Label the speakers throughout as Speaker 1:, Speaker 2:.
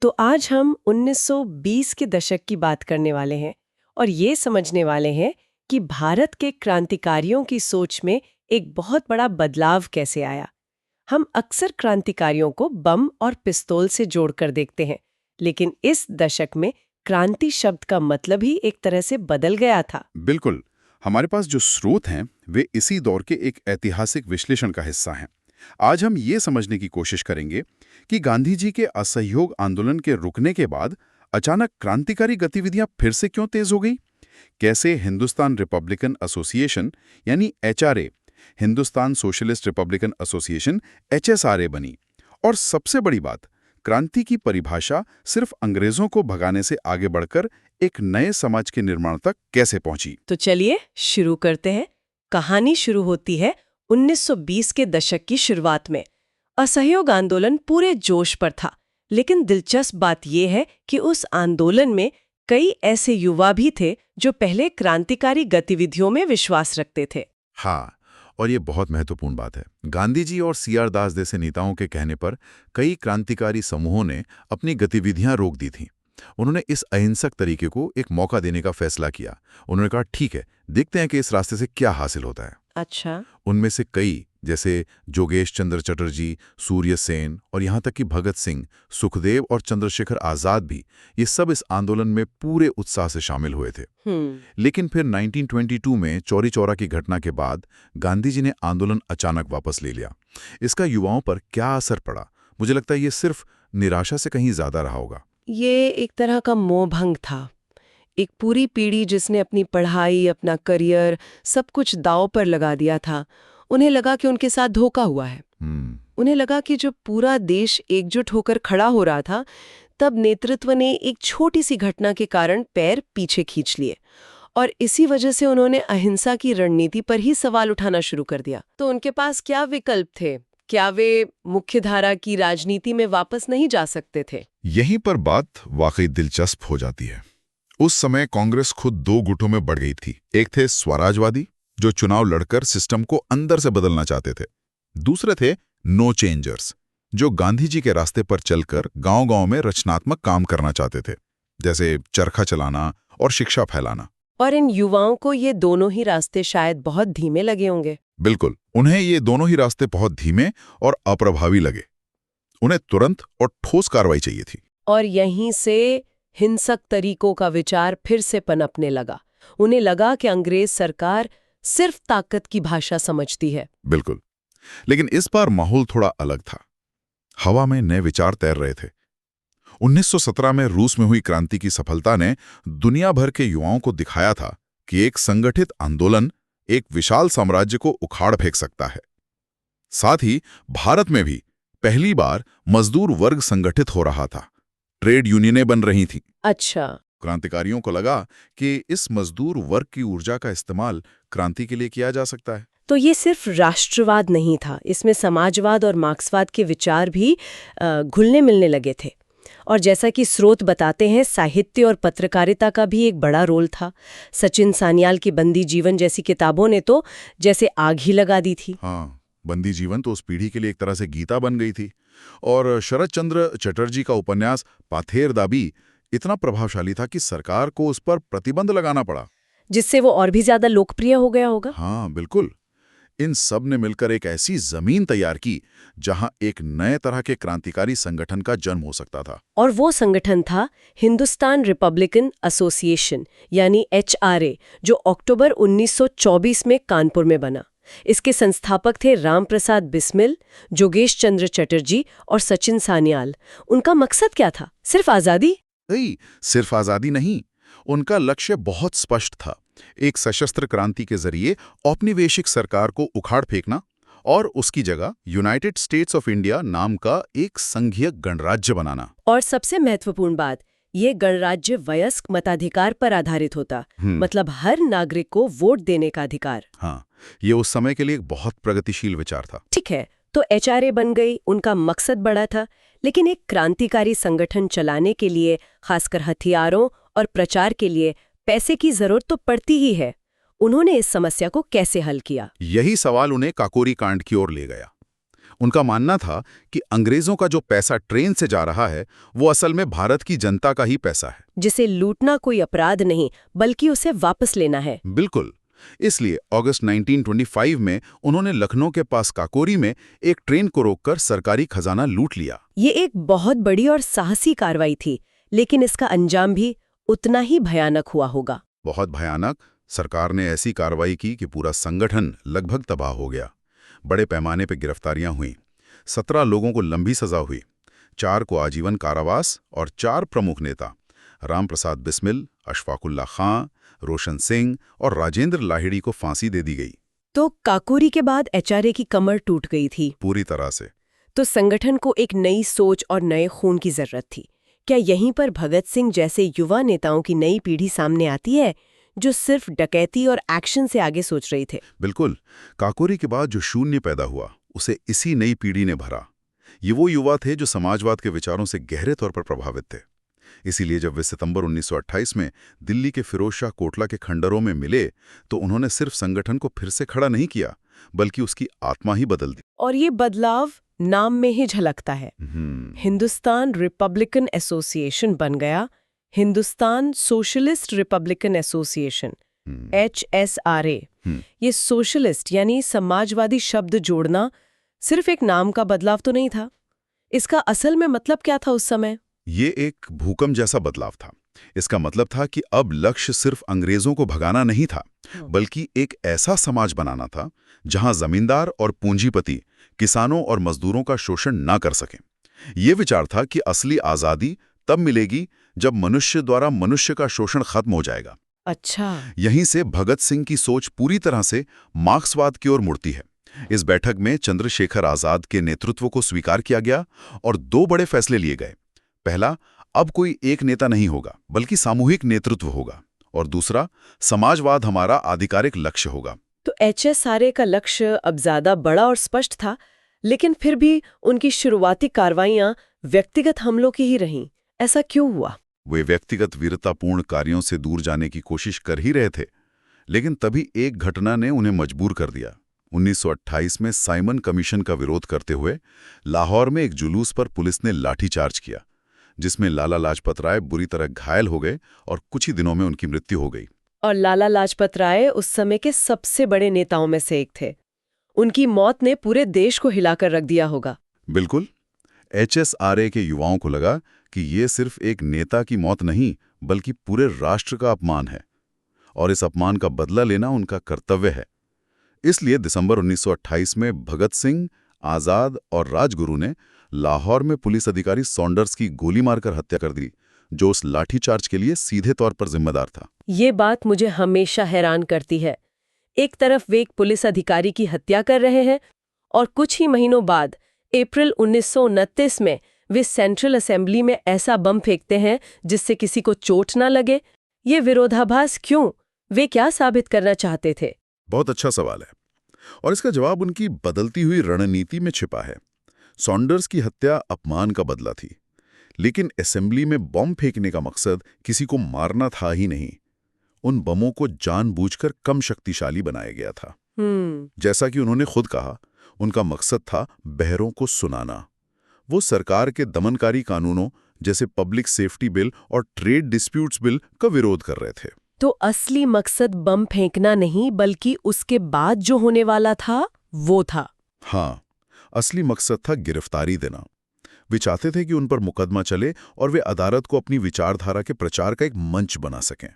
Speaker 1: तो आज हम 1920 के दशक की बात करने वाले हैं और ये समझने वाले हैं कि भारत के क्रांतिकारियों की सोच में एक बहुत बड़ा बदलाव कैसे आया। हम अक्सर क्रांतिकारियों को बम और पिस्तौल से जोड़कर देखते हैं, लेकिन इस दशक में क्रांति शब्द का मतलब ही एक तरह से बदल गया था।
Speaker 2: बिल्कुल। हमारे पास जो स्रोत हैं वे इसी दौर के एक ऐतिहासिक विश्लेषण का हिस्सा हैं। आज हम ये समझने की कोशिश करेंगे कि गांधी जी के असहयोग आंदोलन के रुकने के बाद अचानक क्रांतिकारी गतिविधियां फिर से क्यों तेज हो गई, कैसे हिंदुस्तान रिपब्लिकन एसोसिएशन यानी HRA, Hindustan socialist Republican association HSRA बनी, और सबसे बड़ी बात, क्रांति की परिभाषा सिर्फ अंग्रेजों को भगाने से आगे बढ़कर एक नए समाज के निर्माण तक कैसे पहुंची।
Speaker 1: तो चलिए शुरू करते हैं। कहानी शुरू होती है 1920 के दशक की शुरुआत में। असहयोग आंदोलन पूरे जोश पर था, लेकिन दिलचस्प बात यह है कि उस आंदोलन में कई ऐसे युवा भी थे जो पहले क्रांतिकारी गतिविधियों में विश्वास रखते थे।
Speaker 2: हाँ, और ये बहुत महत्वपूर्ण बात है। गांधी जी और सीआर दास जैसे नेताओं के कहने पर कई क्रांतिकारी समूहों ने अपनी गतिविधियां रोक दी थीं। उन्होंने इस अहिंसक तरीके को एक मौका देने का फैसला किया। उन्होंने कहा, ठीक है, देखते हैं कि इस रास्ते से क्या हासिल होता है।
Speaker 1: अच्छा।
Speaker 2: उनमें से कई, जैसे जोगेश चंद्र चटर्जी, सूर्य सेन और यहाँ तक कि भगत सिंह, सुखदेव और चंद्रशेखर आजाद भी, ये सब इस आंदोलन में पूरे उत्साह से शामिल हुए थे। लेकिन फिर 1922 में चौरी चौरा की घटना के बाद गांधी जी ने आंदोलन अचानक वापस ले लिया। इसका युवाओं पर क्या असर पड़ा? मुझे लगता है ये सिर्फ निराशा से कहीं ज्यादा रहा होगा।
Speaker 1: ये एक तरह का मोहभंग था। एक पूरी पीढ़ी जिसने अपनी पढ़ाई, अपना करियर, सब कुछ दांव पर लगा दिया था, उन्हें लगा कि उनके साथ धोखा हुआ है। उन्हें लगा कि जब पूरा देश एकजुट होकर खड़ा हो रहा था, तब नेतृत्व ने एक छोटी सी घटना के कारण पैर पीछे खींच लिए, और इसी वजह से उन्होंने अहिंसा की रणनीति पर ही सवाल उठाना शुरू कर दिया। तो उनके पास क्या विकल्प थे? क्या वे मुख्यधारा की राजनीति में वापस नहीं जा सकते थे?
Speaker 2: यहीं पर बात वाकई दिलचस्प हो जाती है। उस समय कांग्रेस खुद दो गुटों में बढ़ गई थी। एक थे स्वराजवादी, जो चुनाव लड़कर सिस्टम को अंदर से बदलना चाहते थे। दूसरे थे नो चेंजर्स, जो गांधी जी के रास्ते पर चलकर गांव-गांव में रचनात्मक काम करना चाहते थे, जैसे चरखा चलाना और शिक्षा फैलाना।
Speaker 1: और इन युवाओं को ये दोनों ही रास्ते शायद बहुत धीमे लगे होंगे।
Speaker 2: बिल्कुल, उन्हें ये दोनों ही रास्ते बहुत धीमे और अप्रभावी लगे। उन्हें तुरंत और ठोस कार्रवाई चाहिए थी।
Speaker 1: और यहीं से हिंसक तरीकों का विचार फिर से पनपने लगा। उन्हें लगा कि अंग्रेज सरकार सिर्फ ताकत की भाषा समझती है।
Speaker 2: बिल्कुल, लेकिन इस बार माहौल थोड़ा अलग था। हवा में नए विचार तैर रहे थे। 1917 में रूस में हुई क्रांति की सफलता ने दुनिया भर के युवाओं को दिखाया था कि एक संगठित आंदोलन एक विशाल साम्राज्य को उखाड़ फेंक सकता है। साथ ही भारत में भी पहली बार मजदूर वर्ग संगठित हो रहा था। ट्रेड यूनियनें बन रही थीं।
Speaker 1: अच्छा।
Speaker 2: क्रांतिकारियों को लगा कि इस मजदूर वर्ग की ऊर्जा का इस्तेमाल क्रांति के लिए किया जा सकता है।
Speaker 1: तो ये सिर्फ राष्ट्रवाद नहीं था, इसमें समाजवाद और मार्क्सवाद के विचार भी घुलने मिलने लगे थे। और जैसा कि स्रोत बताते हैं, साहित्य और पत्रकारिता का भी एक बड़ा रोल था। सचिन सान्याल की बंदी जीवन जैसी किताबों ने तो जैसे आग ही लगा दी थी।
Speaker 2: हाँ, बंदी जीवन तो उस पीढ़ी के लिए एक तरह से गीता बन गई थी। और शरद चंद्र चटर्जी का उपन्यास पाथेर दाबी इतना प्रभावशाली था कि सरकार को उस पर प्रतिबंध लगाना पड़ा,
Speaker 1: जिससे वो और भी ज्यादा लोकप्रिय हो गया होगा।
Speaker 2: हाँ बिल्कुल। इन सब ने मिलकर एक ऐसी जमीन तैयार की जहां एक नए तरह के क्रांतिकारी संगठन का जन्म हो सकता था।
Speaker 1: और वो संगठन था हिंदुस्तान रिपब्लिकन एसोसिएशन यानी एचआरए, जो अक्टूबर 1924 में कानपुर में बना। इसके संस्थापक थे राम प्रसाद बिस्मिल, जोगेश चंद्र चटर्जी और सचिन सान्याल। उनका मकसद क्या था? सिर्फ आजादी?
Speaker 2: नहीं, सिर्फ आजादी नहीं, उनका लक्ष्य बहुत स्पष्ट था। एक सशस्त्र क्रांति के जरिए औपनिवेशिक सरकार को उखाड़ फेंकना और उसकी जगह यूनाइटेड स्टेट्स ऑफ इंडिया नाम का एक संघीय गणराज्य बनाना।
Speaker 1: और सबसे महत्वपूर्ण बात, ये गणराज्य वयस्क मताधिकार पर आधारित होता, मतलब हर नागरिक को वोट देने का अधिकार।
Speaker 2: हाँ, ये उस समय के लिए एक बहुत प्रगतिशील विचार था।
Speaker 1: ठीक है, तो एचआरए बन गई, उनका मकसद बड़ा था, लेकिन एक क्रांतिकारी संगठन चलाने के लिए, खासकर हथियारों और प्रचार के लिए पैसे की जरूरत तो पड़ती ही है। उन्होंने इस समस्या को कैसे हल किया?
Speaker 2: यही सवाल उन्हें काकोरी कांड की ओर ले गया। उनका मानना था कि अंग्रेजों का जो पैसा ट्रेन से जा रहा है वो असल में भारत की जनता का ही पैसा है।
Speaker 1: जिसे लूटना कोई अपराध नहीं बल्कि उसे वापस लेना है।
Speaker 2: बिल्कुल। इसलिए अगस्त 1925 में उन्होंने लखनऊ के पास काकोरी में एक ट्रेन को रोककर सरकारी खजाना लूट लिया।
Speaker 1: ये एक बहुत बड़ी और साहसी कार्रवाई थी, लेकिन इसका अंजाम भी उतना ही भयानक हुआ होगा।
Speaker 2: बहुत भयानक। सरकार ने ऐसी कार्रवाई की कि पूरा संगठन लगभग तबाह हो गया। बड़े पैमाने पर गिरफ्तारियां हुईं। 17 लोगों को लंबी सजा हुई, 4 को आजीवन कारावास और 4 प्रमुख नेता राम प्रसाद बिस्मिल, अशफाकुल्ला खां, रोशन सिंह और राजेंद्र लाहिड़ी को फांसी दे दी गई।
Speaker 1: तो काकोरी के बाद एचआरए की कमर टूट गई थी
Speaker 2: पूरी तरह से।
Speaker 1: तो संगठन को एक नई सोच और नए खून की जरूरत थी। क्या यहीं पर भगत सिंह जैसे युवा नेताओं की नई पीढ़ी सामने आती है, जो सिर्फ डकैती और एक्शन से आगे सोच रही थे?
Speaker 2: बिल्कुल। काकोरी के बाद जो शून्य पैदा हुआ उसे इसी नई पीढ़ी ने भरा। ये वो युवा थे जो समाजवाद के विचारों से गहरे तौर पर प्रभावित थे। इसीलिए जब वे सितंबर 1928 में दिल्ली के फिरोज शाह कोटला के खंडरों में मिले तो उन्होंने सिर्फ संगठन को फिर से खड़ा नहीं किया, बल्कि उसकी आत्मा ही बदल दी।
Speaker 1: और ये बदलाव नाम में ही झलकता है। हिंदुस्तान रिपब्लिकन एसोसिएशन बन गया Hindustan socialist Republican association, HSRA। ये सोशलिस्ट यानी समाजवादी शब्द जोड़ना सिर्फ एक नाम का बदलाव तो नहीं था। इसका असल में मतलब क्या था उस समय?
Speaker 2: ये एक भूकंप जैसा बदलाव था। इसका मतलब था कि अब लक्ष्य सिर्फ अंग्रेजों को भगाना नहीं था, बल्कि एक ऐसा समाज बनाना था जहां जमींदार और पूंजीपति किसानों और मजदूरों का शोषण ना कर सकें। ये विचार था कि असली आजादी तब मिलेगी जब मनुष्य द्वारा मनुष्य का शोषण खत्म हो जाएगा।
Speaker 1: अच्छा।
Speaker 2: यहीं से भगत सिंह की सोच पूरी तरह से मार्क्सवाद की ओर मुड़ती है। इस बैठक में चंद्रशेखर आजाद के नेतृत्व को स्वीकार किया गया और 2 बड़े फैसले लिए गए। पहला, अब कोई एक नेता नहीं होगा बल्कि सामूहिक नेतृत्व होगा, और दूसरा, समाजवाद हमारा आधिकारिक लक्ष्य होगा।
Speaker 1: तो HSRA का लक्ष्य अब ज्यादा बड़ा और स्पष्ट था, लेकिन फिर भी उनकी शुरुआती कार्रवाइयां व्यक्तिगत हमलों की ही रहीं। ऐसा क्यों हुआ?
Speaker 2: वे व्यक्तिगत वीरतापूर्ण कार्यों से दूर जाने की कोशिश कर ही रहे थे, लेकिन तभी एक घटना ने उन्हें मजबूर कर दिया। 1928 में साइमन कमीशन का विरोध करते हुए लाहौर में एक जुलूस पर पुलिस ने लाठीचार्ज किया, जिसमें लाला लाजपत राय बुरी तरह घायल हो गए और कुछ ही दिनों में उनकी मृत्यु हो गई।
Speaker 1: और लाला लाजपत राय उस समय के सबसे बड़े नेताओं में से एक थे। उनकी मौत ने पूरे देश को हिलाकर रख दिया होगा।
Speaker 2: बिल्कुल। HSRA के युवाओं को लगा कि ये सिर्फ एक नेता की मौत नहीं, बल्कि पूरे राष्ट्र का अपमान है, और इस अपमान का बदला लेना उनका कर्तव्य है। इसलिए दिसंबर 1928 में भगत सिंह, आजाद और राजगुरु ने लाहौर में पुलिस अधिकारी सॉन्डर्स की गोली मारकर हत्या कर दी, जो उस लाठीचार्ज के लिए सीधे तौर पर जिम्मेदार था। ये
Speaker 1: बात मुझे हमेशा हैरान करती है। एक तरफ वे एक पुलिस अधिकारी की हत्या कर रहे हैं और कुछ ही महीनों बाद अप्रैल 1929 में वे सेंट्रल असेंबली में ऐसा बम फेंकते हैं जिससे किसी को चोट ना लगे। ये विरोधाभास क्यों? वे क्या साबित करना चाहते थे?
Speaker 2: बहुत अच्छा सवाल है, और इसका जवाब उनकी बदलती हुई रणनीति में छिपा है। सॉन्डर्स की हत्या अपमान का बदला थी, लेकिन असेंबली में बम फेंकने का मकसद किसी को मारना था ही नहीं। उन बमों को जानबूझकर कम शक्तिशाली बनाया गया था। जैसा कि उन्होंने खुद कहा, उनका मकसद था बहरों को सुनाना। वो सरकार के दमनकारी कानूनों जैसे पब्लिक सेफ्टी बिल और ट्रेड डिस्प्यूट्स बिल का विरोध कर रहे थे।
Speaker 1: तो असली मकसद बम फेंकना नहीं, बल्कि उसके बाद जो होने वाला था वो था।
Speaker 2: हाँ, असली मकसद था गिरफ्तारी देना। वे चाहते थे कि उन पर मुकदमा चले और वे अदालत को अपनी विचारधारा के प्रचार का एक मंच बना सकें।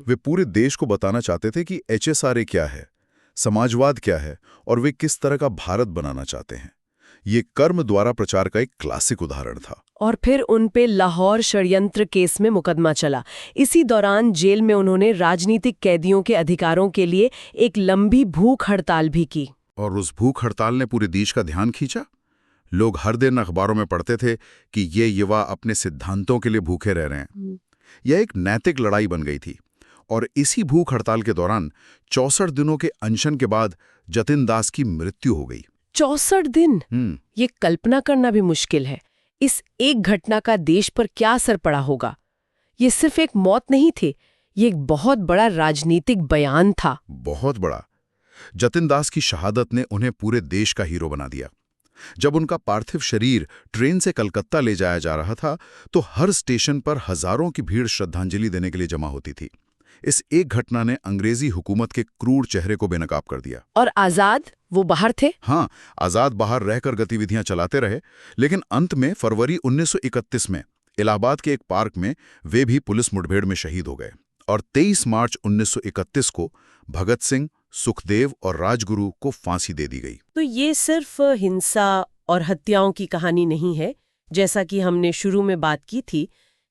Speaker 2: वे पूरे देश को बताना चाहते थे कि HSRA क्या है, समाजवाद क्या है और वे किस तरह का भारत बनाना चाहते हैं। ये कर्म द्वारा प्रचार का एक क्लासिक उदाहरण था।
Speaker 1: और फिर उन पे लाहौर षड्यंत्र केस में मुकदमा चला। इसी दौरान जेल में उन्होंने राजनीतिक कैदियों के अधिकारों के लिए एक लंबी भूख हड़ताल भी की।
Speaker 2: और उस भूख हड़ताल ने पूरे देश का ध्यान खींचा। लोग हर दिन अखबारों में पढ़ते थे कि ये युवा अपने सिद्धांतों के लिए भूखे रह रहे हैं। यह एक नैतिक लड़ाई बन गई थी। और इसी भूख हड़ताल के दौरान 64 दिनों के अनशन के बाद जतिन दास की मृत्यु हो गई।
Speaker 1: 64 दिन? ये कल्पना करना भी मुश्किल है। इस एक घटना का देश पर क्या असर पड़ा होगा। ये सिर्फ एक मौत नहीं थी, ये एक बहुत बड़ा राजनीतिक बयान था।
Speaker 2: बहुत बड़ा। जतिन दास की शहादत ने उन्हें पूरे देश का हीरो बना दिया। जब उनका पार्थिव शरीर ट्रेन से कलकत्ता ले जाया जा रहा था तो हर स्टेशन पर हजारों की भीड़ श्रद्धांजलि देने के लिए जमा होती थी। इस एक घटना ने अंग्रेजी हुकूमत के क्रूर चेहरे को बेनकाब कर दिया।
Speaker 1: और आजाद, वो बाहर थे?
Speaker 2: हाँ, आजाद बाहर रहकर गतिविधियां चलाते रहे, लेकिन अंत में फरवरी 1931 में इलाहाबाद के एक पार्क में वे भी पुलिस मुठभेड़ में शहीद हो गए। और 23 मार्च 1931 को भगत सिंह, सुखदेव और राजगुरु को फांसी दे दी गई।
Speaker 3: तो ये सिर्फ हिंसा और हत्याओं की कहानी नहीं है, जैसा कि हमने शुरू में बात की थी।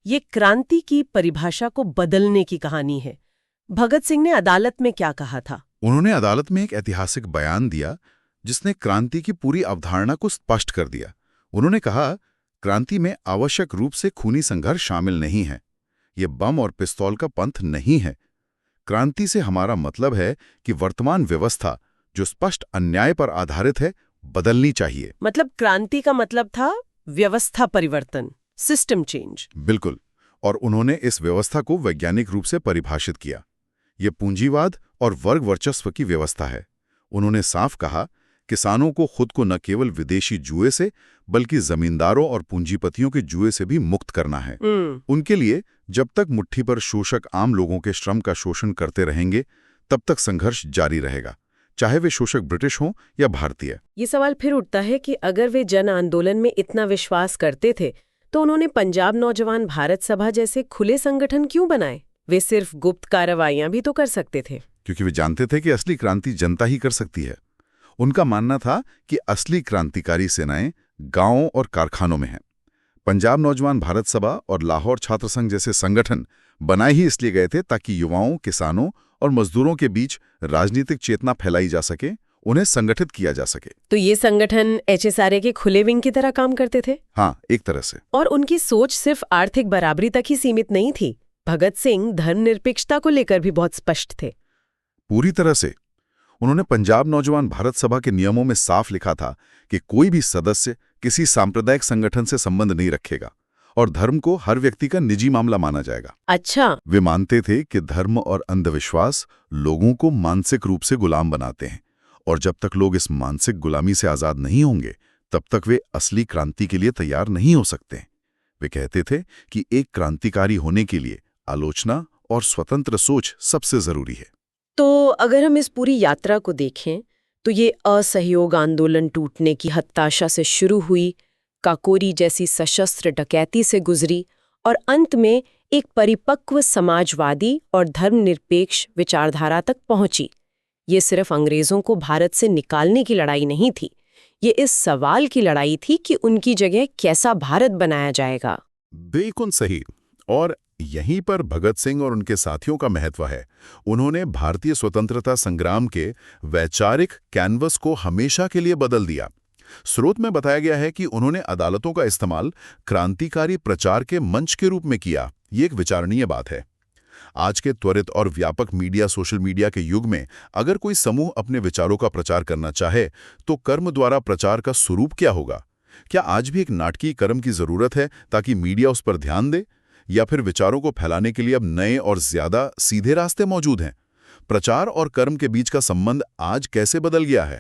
Speaker 3: ये क्रांति की परिभाषा को बदलने की कहानी है। भगत सिंह ने अदालत में क्या कहा था?
Speaker 2: उन्होंने अदालत में एक ऐतिहासिक बयान दिया जिसने क्रांति की पूरी अवधारणा को स्पष्ट कर दिया। उन्होंने कहा, क्रांति में आवश्यक रूप से खूनी संघर्ष शामिल नहीं है। ये बम और पिस्तौल का पंथ नहीं है। क्रांति से हमारा मतलब है कि वर्तमान व्यवस्था, जो स्पष्ट अन्याय पर आधारित है, बदलनी चाहिए।
Speaker 3: मतलब क्रांति का मतलब था व्यवस्था परिवर्तन, सिस्टम चेंज।
Speaker 2: बिल्कुल। और उन्होंने इस व्यवस्था को वैज्ञानिक रूप से परिभाषित किया। ये पूंजीवाद और वर्ग वर्चस्व की व्यवस्था है। उन्होंने साफ कहा, किसानों को खुद को न केवल विदेशी जुए से बल्कि जमींदारों और पूंजीपतियों के जुए से भी मुक्त करना है। उनके लिए जब तक मुट्ठी पर शोषक आम लोगों के श्रम का शोषण करते रहेंगे, तब तक संघर्ष जारी रहेगा, चाहे वे शोषक ब्रिटिश हों या भारतीय।
Speaker 3: ये सवाल फिर उठता है कि अगर वे जन आंदोलन में इतना विश्वास करते थे तो उन्होंने पंजाब नौजवान भारत सभा जैसे खुले संगठन क्यों बनाए? वे सिर्फ गुप्त कार्रवाइयां भी तो कर सकते थे।
Speaker 2: क्योंकि वे जानते थे कि असली क्रांति जनता ही कर सकती है। उनका मानना था कि असली क्रांतिकारी सेनाएं गांवों और कारखानों में हैं। पंजाब नौजवान भारत सभा और लाहौर छात्र संघ जैसे संगठन बनाए ही इसलिए गए थे ताकि युवाओं, किसानों और मजदूरों के बीच राजनीतिक चेतना फैलाई जा सके, उन्हें संगठित किया जा सके।
Speaker 3: तो ये संगठन HSRA के खुले विंग की तरह काम करते थे?
Speaker 2: हाँ, एक तरह से।
Speaker 3: और उनकी सोच सिर्फ आर्थिक बराबरी तक ही सीमित नहीं थी। भगत सिंह धर्मनिरपेक्षता को लेकर भी बहुत स्पष्ट थे।
Speaker 2: पूरी तरह से। उन्होंने पंजाब नौजवान भारत सभा के नियमों में साफ लिखा था कि कोई भी सदस्य किसी सांप्रदायिक संगठन से संबंध नहीं रखेगा और धर्म को हर व्यक्ति का निजी मामला माना जाएगा।
Speaker 3: अच्छा।
Speaker 2: वे मानते थे कि धर्म और अंधविश्वास लोगों को मानसिक रूप से गुलाम बनाते हैं और जब तक लोग इस मानसिक गुलामी से आजाद नहीं होंगे, तब तक वे असली क्रांति के लिए तैयार नहीं हो सकते। वे कहते थे कि एक क्रांतिकारी होने के लिए आलोचना और स्वतंत्र सोच सबसे जरूरी है।
Speaker 3: तो अगर हम इस पूरी यात्रा को देखें तो ये असहयोग आंदोलन टूटने की हताशा से शुरू हुई, काकोरी जैसी सशस्त्र डकैती से गुजरी और अंत में एक परिपक्व समाजवादी और धर्मनिरपेक्ष विचारधारा तक पहुंची। ये सिर्फ अंग्रेजों को भारत से निकालने की लड़ाई नहीं थी, ये इस सवाल की लड़ाई थी कि उनकी जगह कैसा भारत बनाया जाएगा।
Speaker 2: बिल्कुल सही। और यहीं पर भगत सिंह और उनके साथियों का महत्व है। उन्होंने भारतीय स्वतंत्रता संग्राम के वैचारिक कैनवस को हमेशा के लिए बदल दिया। स्रोत में बताया गया है कि उन्होंने अदालतों का इस्तेमाल क्रांतिकारी प्रचार के मंच के रूप में किया। ये एक विचारणीय बात है। आज के त्वरित और व्यापक मीडिया, सोशल मीडिया के युग में अगर कोई समूह अपने विचारों का प्रचार करना चाहे तो कर्म द्वारा प्रचार का स्वरूप क्या होगा? क्या आज भी एक नाटकीय कर्म की जरूरत है ताकि मीडिया उस पर ध्यान दे, या फिर विचारों को फैलाने के लिए अब नए और ज्यादा सीधे रास्ते मौजूद हैं? प्रचार और कर्म के बीच का संबंध आज कैसे बदल गया है?